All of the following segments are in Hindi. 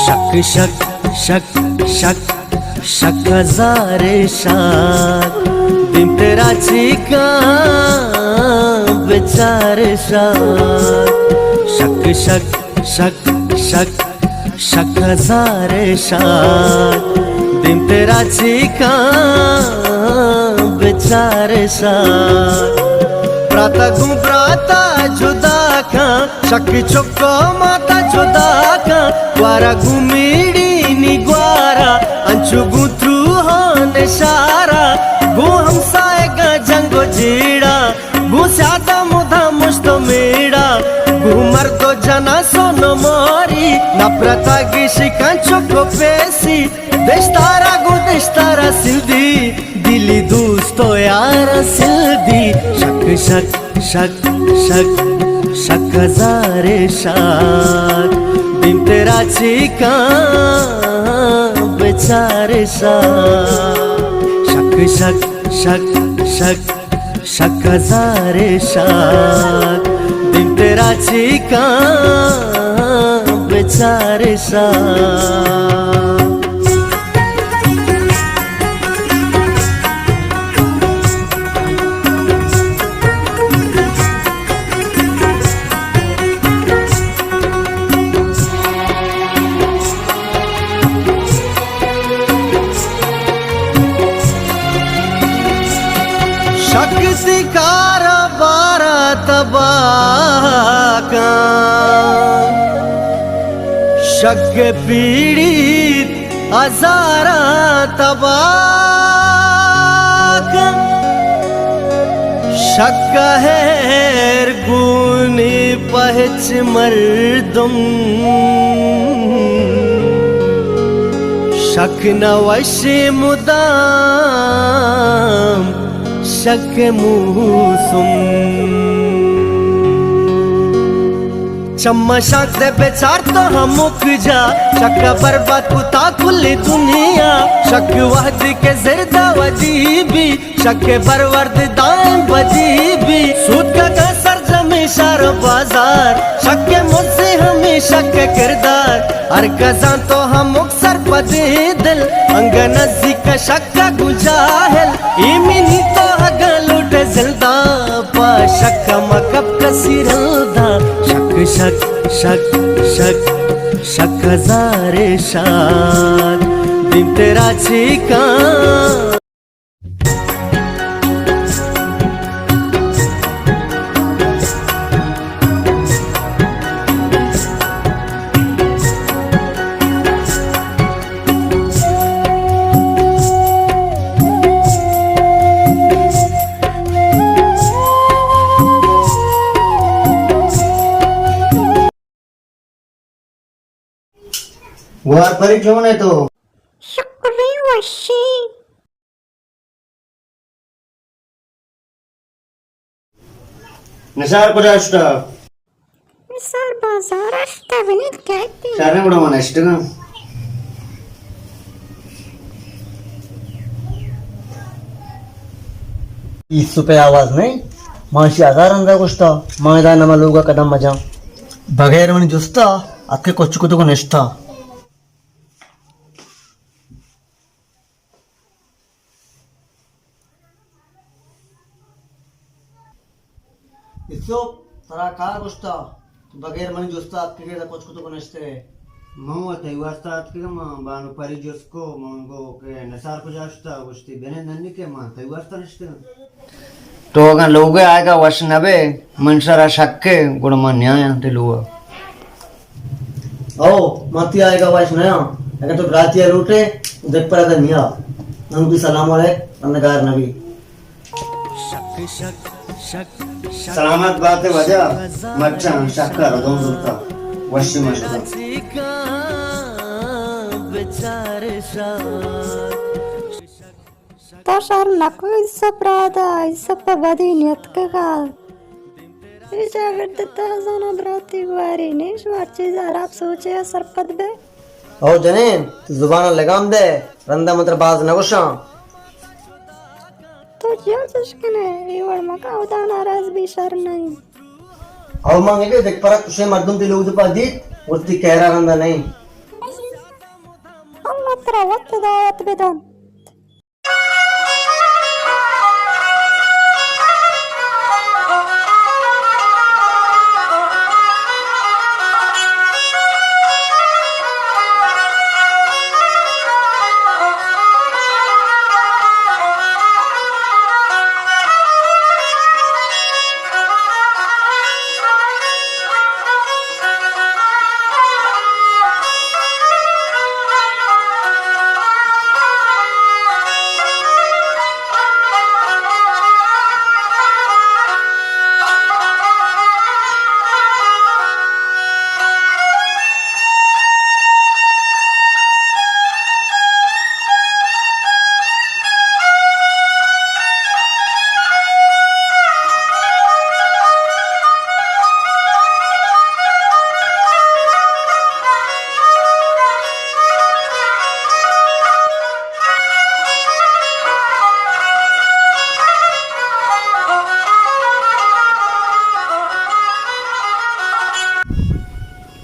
शक शक शक शक शक हजारे शाक दिन तेरा चीका बेचारे शाक शक शक शक शक शक हजारे शाक दिन तेरा चीका बेचारे शाक प्राता गुब्राता जुदा का शक चुको माता जुदा का वारा गुमीड़ी निग्वारा अंचु गुत्रु होने शारा गु हमसाएगा जंगो जीड़ा गु स्यादा मुधा मुस्तो मीड़ा गु मर्दो जना सोनो मोरी नप्रता गिशी कंचो को पेसी देशतारा गु देशतारा सिल्दी दिली दोस्तो यार सिल्दी शक शक शक शक शक हजारे शाक दिन तेरा चीका बेचारे शाक शक शक शक शक हजारे शाक दिन तेरा चीका बेचारे शाक शक सिकारा बारा तबाका शक पीड़ित हजारा तबाका शक है गुनी पहच मर्दम शक नवशे मुदाम शक मूसुम चम्मा शक दे बेचार तो हम मुक जा शक बर्बाद कुता कुल्ली दुनिया शक वहद के जिरदा वजीबी शक बरवर्द दाएं बजीबी सूद का कसर जमी शार बाजार शक मुझसे हमेशा के किरदार हर कजान तो हम मुक्सर पदे दिल अंगनजी का शक का गुजाहिल इमिनी तो अगलुट जिल्दा पा शक मकब कसीरदा शक शक शक शक शक हजारे शाक दिन तेरा चीका वार परी क्यों नहीं तो शुक्री वशी निसार को जास्टा मिसाल बाजार अष्टा विनीत कहती सारे बड़ा मन अष्ट ना इस पे आवाज नहीं माशी आधार अंदा कुछता मैदान नमलूगा कदम मजा बगैर मन जुस्ता अक्के कोच्चुकुतु को निष्ठा इसो तरा का कुछता बगैर मन जुस्ता अक्के के कोच्चुकुतु को निष्ठे मऊ ते वास्ता के मां बानु परी जसको मंगो के निसार को जास्ता उस्ती बने नन्नी के मां ते वास्ता निष्ठे तो अगर लोग आएगा वशनबे मनसरा शक्के गुण मन न्याय ते लोग ओ मती आएगा वाइस नया अगर तो रातिया लूटे देख पर अगर निया नंग भी सलाम अलैकुम अन्नगार नबी शक शक शक सलामत बातें वजह मच्छा शक्कर दो दुर्ता वशी मशता चीका बेचारे शाक तशार नको सप्रादा सप्पबदी नियत का जागरते ताजाना ब्राती वारी ने श्वार्चे जाराप सोचे सरपद बे ओ जनेन तू जुबान लगाम दे रंदा मंत्र बाज नगोशा तो क्या चुस्कने रिवड़ मका उदा नाराज भी शर नहीं और मांगे देख पर तुझे मर्दुम ती लोग दपा दी उतनी कहरा रंदा नहीं Allah tara waqt dayat bidon.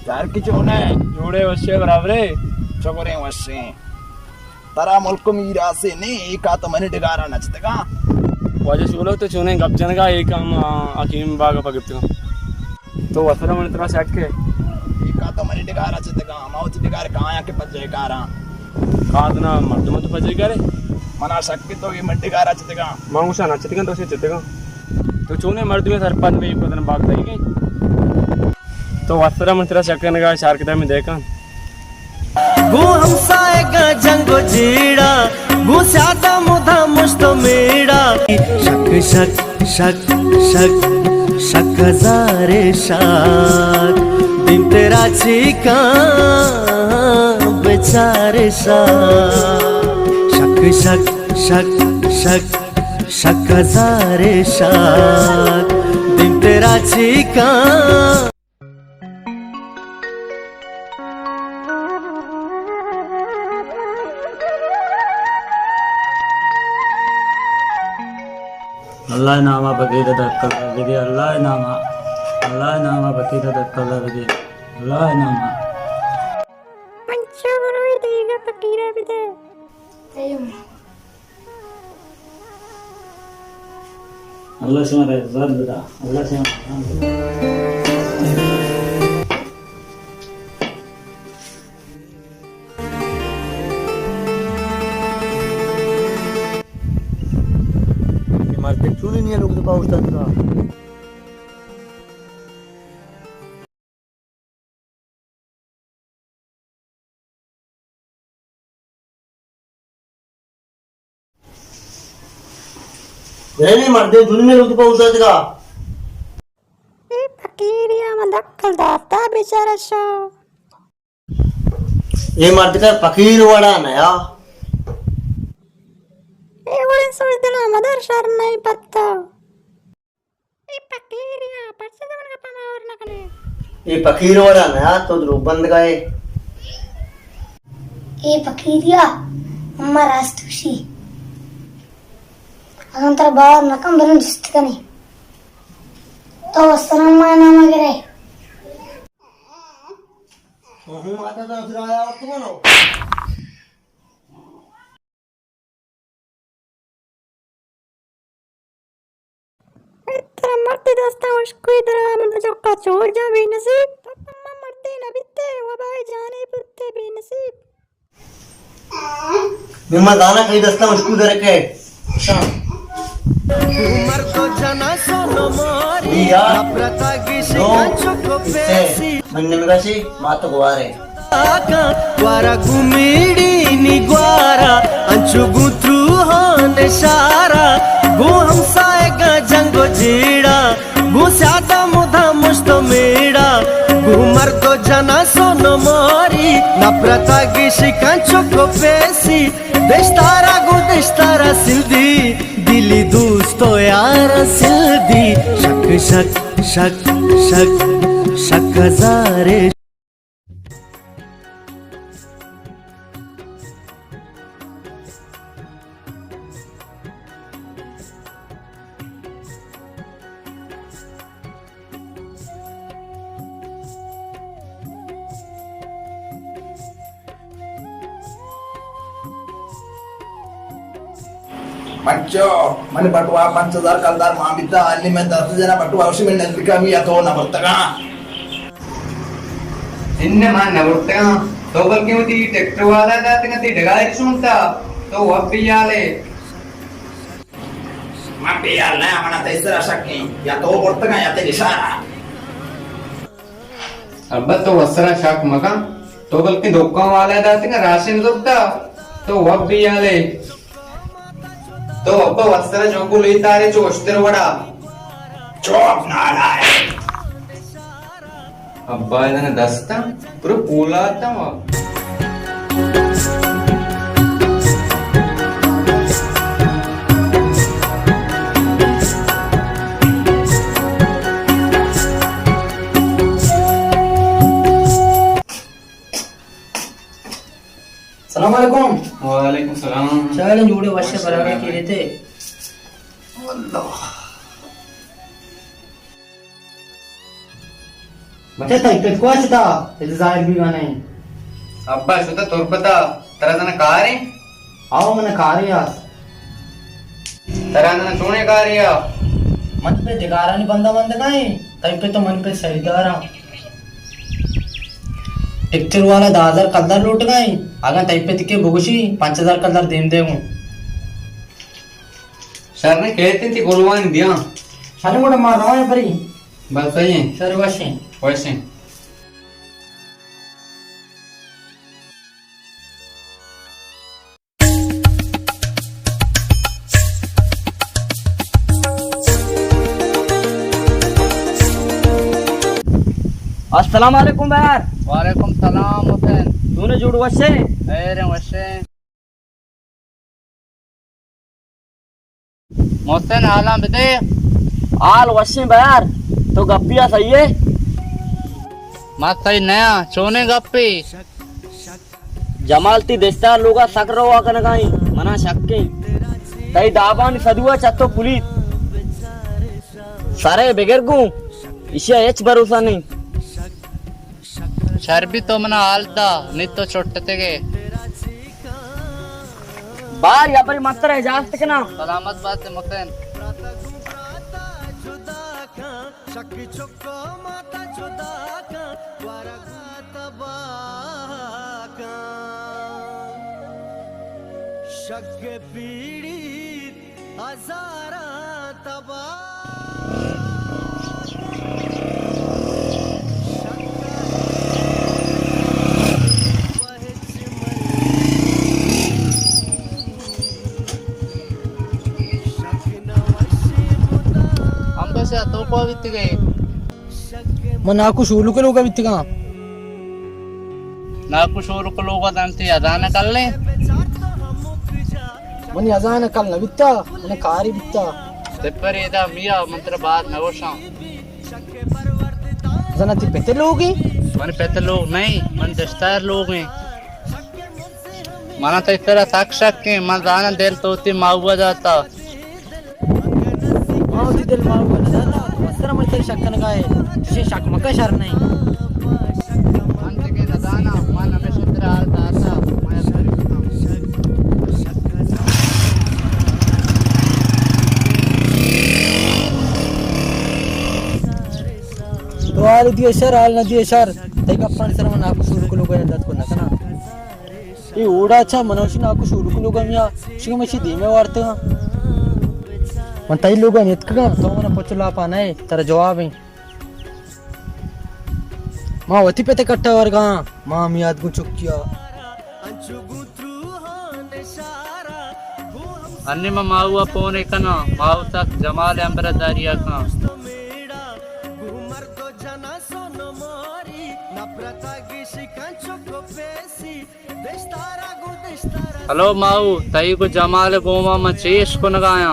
Zarkichone, Jude was Chevre, Chokore was saying. Tara Molko Mirase, ne, Katamani Degara Nachtega. वजह से बोलो तो चुने गपचन का एक काम अकीम बाग पकड़ते हो तो वसरा मन तेरा सेट के Katamani Degara Chitega, Mouth Degar Kaya Pajekara. कादना मर्द मत फजे करे Mana Sakito, Mendigara Chitega. मांगुसा ना चितकन तो से चितगा तो चुने मर्द में सरपंच भी पदन बाग दई गई तो वसरा मन तेरा सेट करने का चार किताब में देखा गु हमसाएगा जंगो जीड़ा गु स्यादा मुधा मुश्तो मीड़ा शक शक शक शक शक हजारे शाक दिन तेरा चीका बेचारे शाक शक शक शक शक शक हजारे शाक दिन तेरा चीका अल्लाह नामा बकीर दक्कल विदे अल्लाह नामा बकीर दक्कल विदे अल्लाह नामा Mancha baro diga pakira bide. अल्लाह से मारे ज़र बता अल्लाह से मारते क्यों नहीं है लोग तो पाउस था नहीं मारते दुनिया लोग तो पाउस था E pakiriya madakkal data bichara sho. ये मारते का फकीर वाला नया E wurin sojdana madar shar nahi patta. E pakiriya parche daman ka pamawar nakale. ये फकीर वाला नया तो रूप बंद गए ए फकीरिया अम्मा रास्तुशी अगंतर बार नकम बरन जिस्तकनी तो वसरम माना मगरे हूं आता था फिर आया और तुम no Tara marti dasta ushko idara manda jokka chor ja be nasib. Papa marti na bitte wa bhai jane putte be nasib. निम्मा दाना कहीं दस्ता मुश्किल दे रखे शाम उमर को जना सोनो मोरी या प्रता गिशी दो कंचो को पेसी मन्ने में कैसी मातो गुवारे आका वारा गुमीडी नी ग्वारा अंचु गुथ्रू होने शारा गु हमसाएगा जंगो जीड़ा गु स्यादा मुधा मुश्तो मीड़ा गु मर्दो जना सोनो मोरी नप्रता गिशी कंचो को पेसी देशतारा गु देशतारा सिल्दी दिली दोस्तो यार सिल्दी शक शक शक शक शक हजारे बच्चो मन बटवा 5000 कलदार मामिता अन्नी में 10 जना बटवा उसी में नजदीका मी या तो ना बर्तगा इनने मान न बोलते तो बल्कि मुझे ट्रैक्टर वाला जाते हैं ती ढगाई सुनता तो अब भी याले मैं भी यार ना मना तेसरा शक्की या तो बर्तगा या ते इशारा अब तो वसरा शाक मगा तो बल्कि दुकान वाला जाते हैं राशन दुखता तो अब भी याले तो अब वस्त्र जोकु लेतारे जो अस्तर वड़ा चोप नाला है अब्बा इधर दस्ता पूरा पूला था वो सलाम अलैकुम। वालेकुम सलाम। चाहे जुड़े वश्य बराबर के लिए थे। बच्चा था इतने कुछ था इधर जाहिर भी गाने अब्बा सुता तोर पता तेरा जना कारी आओ मैंने कार्य तेरा जना चुने कारी मन पे दिगारा नहीं बंदा बंद नहीं तब पे तो मन पे सहीदारा टेक्चर वाला 10,000 कलदार लूट गए अगर तब पे तिके भुगशी 5,000 कलदार देम देगू सर ने कहते थी गोलवान दिया साले मोड़ा मार रहा है परी बस सही है सर वैसे वैसे अस्सलाम वालेकुम यार। वालेकुम सलाम हुसैन तूने जुड़ वैसे अरे वैसे मोहसिन आलम बते आल वैसे यार तो गप्पिया सही है मत सही नया चोने गप्पी जमालती देस्तार लोगा सकरो आकन गाई मना शक्के तई दाबान सदुआ चत्तो पुलिस सारे बगैर गु इसे एच भरोसा नहीं शर्बी तो मना आलता नहीं तो छोटते के बाहर या पर मात्र है जास्त के ना सलामत बात है मोहसिन शक चुको माता जुदा का वरगा तबाका शक पीड़ित हजारा तबा तो को वित्त गए मन नाकु शूलु के लोग बित्तिगा नाकु शोर को लोग दांती अदान कर ले मन अजान कल न बित्ता मन कारी बित्ता तेपर एदा मिया मंत्र बात नवशा जना ती पेते लोगी मन पेते लोग नहीं मन दस्तार लोग हैं माना तो इस तरह तक शक के मन दाना दिल तोती माउवा जाता माउती दिल माउवा जाता वस्त्र मन तेरे शक्कन गाए तुझे शक मका शर नहीं अंत के दाना मन हमेशा तेरा हाल दाता मैं तो आल दिए शर आल न दिए शर तई अपन सर मन नाकु शूलु के लोग अंदाज को नकना ये ओड़ा अच्छा मनोशी नाकु शूलु के लोग मिया शिव मशी धीमे वारते मन तई लोग नेत का तो मन पचला पाना है तेरा जवाब है मां वती पे ते कट्टा वर्गा मां मियाद गु चुकिया अन्य में माउवा पोने कना माउ तक जमाल अंबरदारिया का हेलो माऊ तई को जमाल गोमा में चेश को नगाया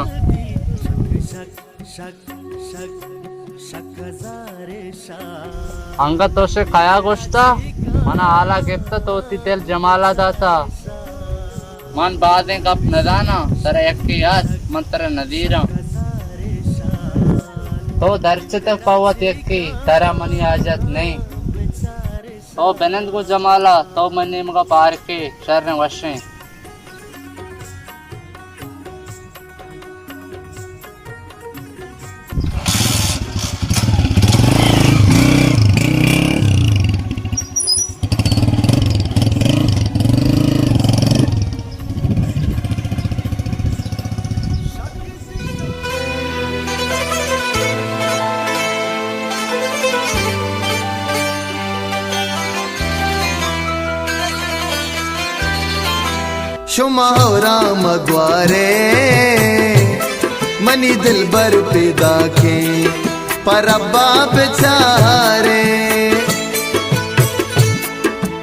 अंगा तो से खाया गोश्ता मना आला गिफ्ता तो ती तेल जमाला दाता मन बादें कप नदाना तेरा एक की याद मन तेरा नदीरा तो दर्श तक पावत एक की तेरा मनी आजत नहीं तो बेनंद को जमाला तो मनी मगा पार के शरण वशे शुमावरा मगवारे मनी दिल बर पैदा के परब्बा बेचारे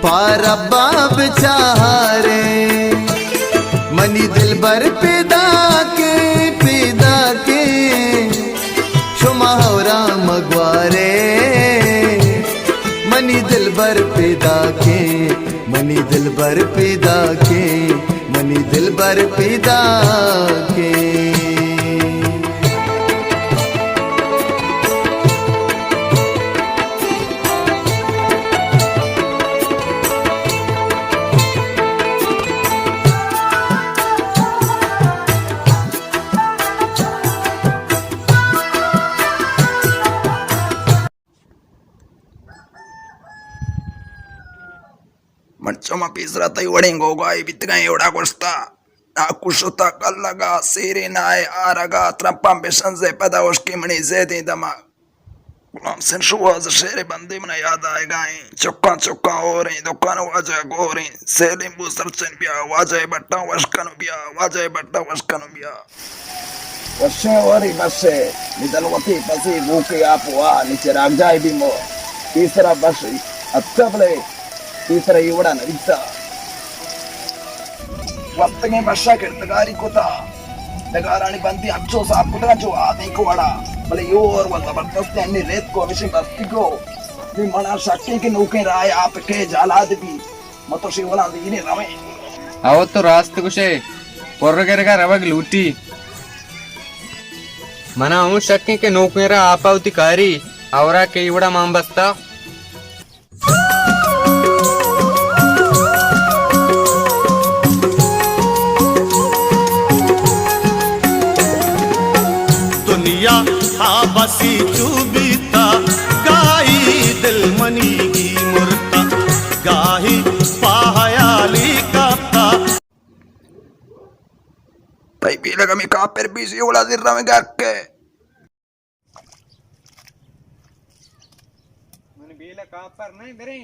परब्बा बेचारे मनी दिल बर पैदा के शुमावरा मगवारे मनी दिल बर पैदा के मनी दिल बर पैदा के मनी दिल बर पैदा के मंचमा पीसरा तई वड़ेंगो गाय बित गए एवढा गोष्टा ना कुशता कल्लगा सेरे नाय आरगा त्रंपा बेशन से पैदा उसकी मणि ज़ेदी दमा गुलाम सिंह शुआज शेरे बंदे मना याद आए गाए चुक्का चुक्का हो रही दुकान वाजे गो रही सेलिम बुसर चन बिया वाजे बट्टा वशकन बिया वाजे बट्टा वशकन बिया वशे वरी बसे निदलवती पसी भूखे आपवा नीचे राग जाए भी मो तीसरा बस अत्तबले तीसरा युवड़ा नरिता वक्त के बशा के तगारी कोता तगारानी बंदी अच्छो साहब कुतरा जो आदमी को वड़ा भले यो और वो जबरदस्त अन्य रेत को अभिषेक बस्ती को भी मना शक्ति के नौके राय आप के जालाद भी मतो शिवला दीने रमे आओ तो रास्ते कुशे पोरगेर का रवग लूटी मना हूँ शक्ति के नौके रा आपावती कारी आवरा के इवड़ा माम बस्ता बसी चुबीता गाई दिल मनी की मुर्ता गाही पाहयाली कापता तई भी लगा मी कापर भी सी उड़ा दिर रमे गक्के मन बेला कापर नहीं मेरे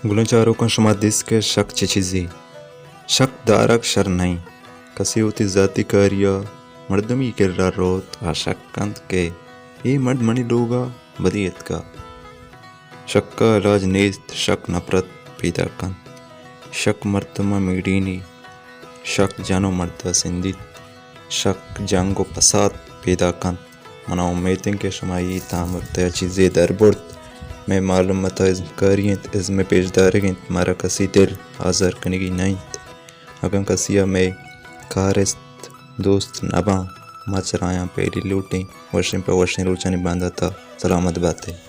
गुलचारों को समादिस के शक चिचिजी शक दारक शर नहीं कसी होती जाति कार्य मर्दमी किर्रा रोत आशक कंत के ये मर्द मणि लोगा बदियत का शक का इलाज नेस्त शक नफरत पैदा कन शक मर्तमा मीडीनी शक जानो मर्दा सिंधी शक जंगो फसाद पैदा कन मना उम्मीदें के शमाई तामरता चीज़ें दरबुर्द मैं मालूमत इज़्मकारियत इज़्म पेशदारियत मारा कसी दिल हाज़र कनेगी नहीं अगम कसिया में कारिस्त दोस्त नबा मचराया पेरी लूटें वर्षिं पर वर्षिं रोचनी बांधा था सलामत बातें